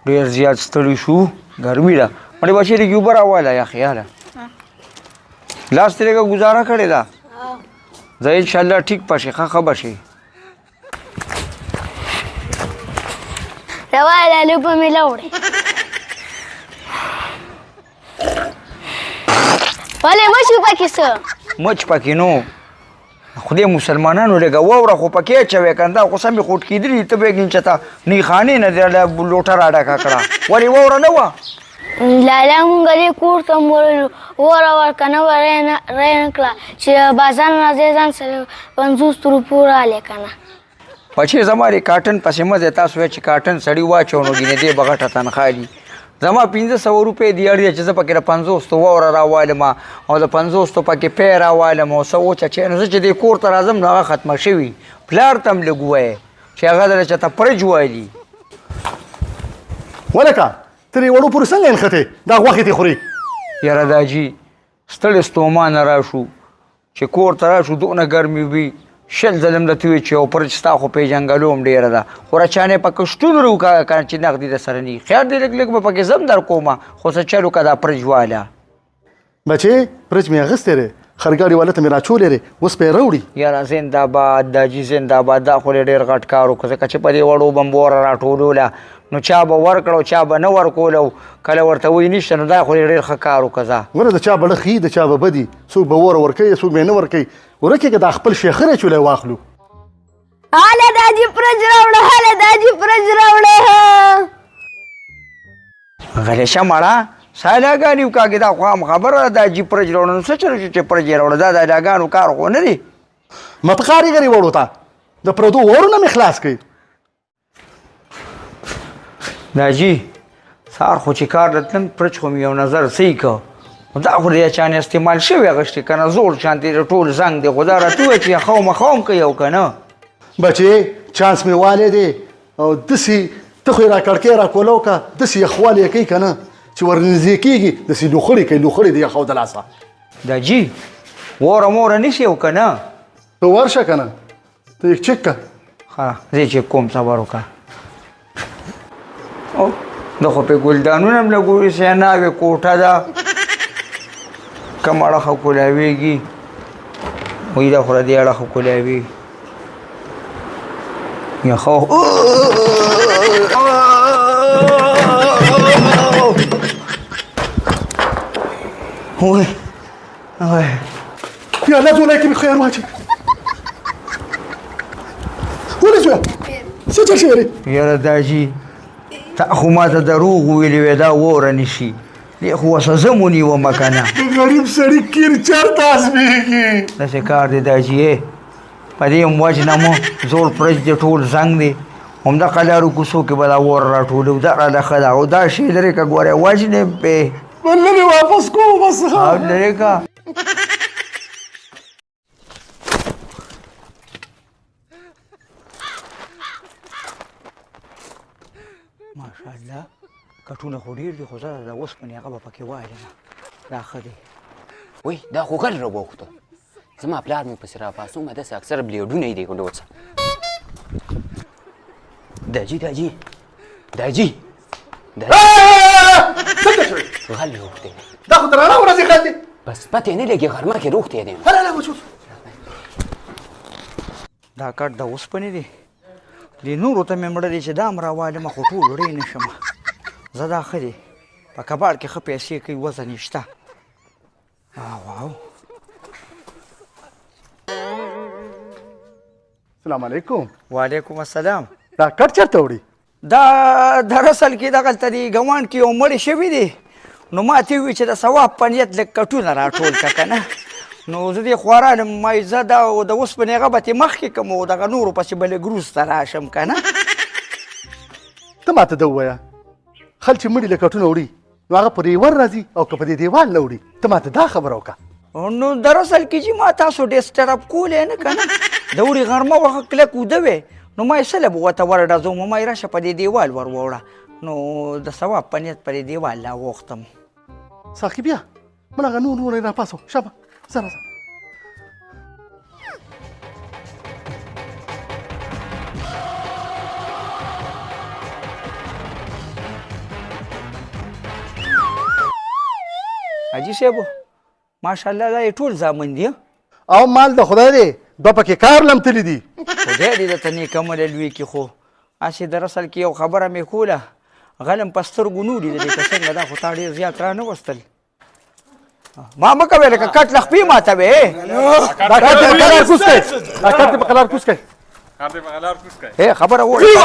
ډېر زیات ستړي شو ګرمي ده مړې بچې لږ اوبه راواله یا خیاله لاس ترې ګزاره کړې ده زه انشاءالله ټیک به شي ښه به شي راواله لږ به مې راوړې ولې مچ پکې څه مچ پکې نو خدای مسلمانانو لږه واوره خو پکې اچوې که نه دا خو سمې خوټ کېدلي ته بیا ګین چې ته نیخانې نه دې لوټه راډکه کړه ولې واوره نه وه لالا مونږ دې کور ته وویلو وره ورکه نه به ری نه کړه چې بازار نه ځې ځان سره 50 روپو رالې که نه بچې زما دې کاټن پسې مه ځئ تاسو وایئ چې کاټن سړي واچو نو ګینې دې به غټه تنخوا دي زما 500 روپۍ دي اړ دی چې زه پکې د 50 واوره راوالم او د 50 پکې پی راوالم او څه وچه نو زه چې دې کور ته راځم نو هغه ختمه شوي پلار ته هم لږ ووایې چې هغه دله چېته پرج وایلي ولکه ته دې وړو پورې څنګه نښتې دا غوښې دې خوري یاره دا جي ستړې ستومانه راشو چې کور ته راشو دونه ګرمي وي شل ځلم درته ووایي چې یو پرج ستا خو پېژنګلو هم ډېره ده خو رچانې پکې شتون وکړه که نه چې نغدي در سره نه وي خیر دې لږ لږ به پکې زه هم در کومه خو څه چل وکړه دا پرج واله بچې پرج مې اخیستی دی خرګاړي والا ته مې راچولی دی اوس به یې راوړي یاره زندهباد دا جي زندهباد دا خو ډېر غټ کار وکړه ځکه چې په دې وړو بمبوره راټولوله نو چا به ورکړه او چا به نه ورکولو کله ورته وایي نشته نو دا خو ډېر ښه کار وکړه ځه ونه د چا بړه ښي د چا به بدي څوک به وره ورکوي څوک به یې نه ورکوي ورکې که دا خپل شیخره چولی واخلو هله دا جي پرج راوړه هله دا جي پرج راوړه غلی شه مړه سایلاګانې وکاږې دا خو هم خبره ده دا جي پرج راوړه نو څه چلو چې پرج یې راوړه دا د هیلاګانو کار خو نه دی مپکارې ګرې وړو ته د پردو اورونه مې خلاص کړي دا جي سهار خو چې کار راتلم پرج خو مې یو نظر صحیح که دا خو د چانې استعمال شوی اغوښتې که نه زوړ شانتې ټول زنګ دی خو دا راته ووایه چې ښه مخه هم کوي او که نه بچې چانس مې والی دی او داسې ته خو یې را کړکۍ را کولو که داسې یخوالی یې کوي که نه چې ورنږدې کېږي داسې لوخړې کوي لوخړې د یخو د لاسه دا جي وره موره نیسي او که نه ته ورشه که نه ته یې چک که ښه زه چې کوم صبر وکړه او د خو پې ګلدانونه هم لګوي سیناوې کوټه ده کم اړخه کولاویږي وایي دا خو د دې اړخه کولاویږي یخه وای وای یا الله زولی کې مې خیر واچوي ولې زویه څه چل شوی دی یاره دا جي تا خو ما ته دروغ ویلې وې دا وره نیسي دې خو اوسه زه مو نیومه که نه د غریب سړي کیر چېرته ازمېږي داسې کار دی دا جي په دې هم وجه نه مو زوړ پرج دی ټول زنګ دی همدغه لارو کوڅو کې به دا وره راټولو دا راله ښه ده او دا شی لرې که ګورې وجنې پې بل لرې واپس کوو بس او لرې که ماشاءالله کټونه خو ډېر دي خو زه د اوسپنې هغه به پکې وایلم دا ښه دی وای دا خو ګل راووخته زما پلار مې پسې راپاڅومه داسې اکثره بلیډونه یې دی ګډوڅه دا جي دا جي دا جي څنګه شوی غل روغتی دی دا خو د رڼا ورځې غل دی بس پتې نه لګي غرمه کې روغتی دی هله وچوس دا کټ د اوسپنې دی دې نورو ته مې مړه دی چې دا هم راوالم خو ټول وړی نه شم زه دا ښه دی په کباړ کې ښه پیسې کوي وزن یې شته واو السلام علیکم وعلیکم السلام دا کټ چېرته وړي دا دراصل کې دغلته دی ګوان کې یو مړی شوي دی نو ما ته ووایي چې د ثواب په نیت لږ کټونه راټول کړه که نه نو زه دې خوارانم ما زه دا د اوسپنې هغه به ترې مخکې کړم او دغه نورو پسې به لږ وروسته راشم که نه ته ما ته ده ووایه خل چې مړي له کټونه وړي نو هغه په ریور راځي او که په دې دیوال نه وړي ته ما ته دا خبره وکړه نو دراصل کې چې ما تاسو ډسټرب کولی نه که نه د وړي غرمه وخت کلک وده وې نو ما یې سله به ورته ورډزوم ما یې راشه په دې دیوال ور ووړه نو د ثواب په نیت په دې دیوال راوغوښتم ساقي بیا مړ هغه نور یې راپاسو شابه ځه راځه حاجي صاحب ماشاءالله دا یې ټول زامن دي او مال د خدای دی دا پکې کار لم تللی دي خدای دې درته نیک عمله لوی کړي خو هسې در اصل کې یو خبره مې کوله غلم په سترګو نه ولیدلې که څنګه دا خو تا ډېر زیات را نه وستل ما مه کوې لکه کټ له خپې ماتوې دا کار دې په قلار کوز کړئ دا کار دې په قلار کوز کړئ خبره ووایه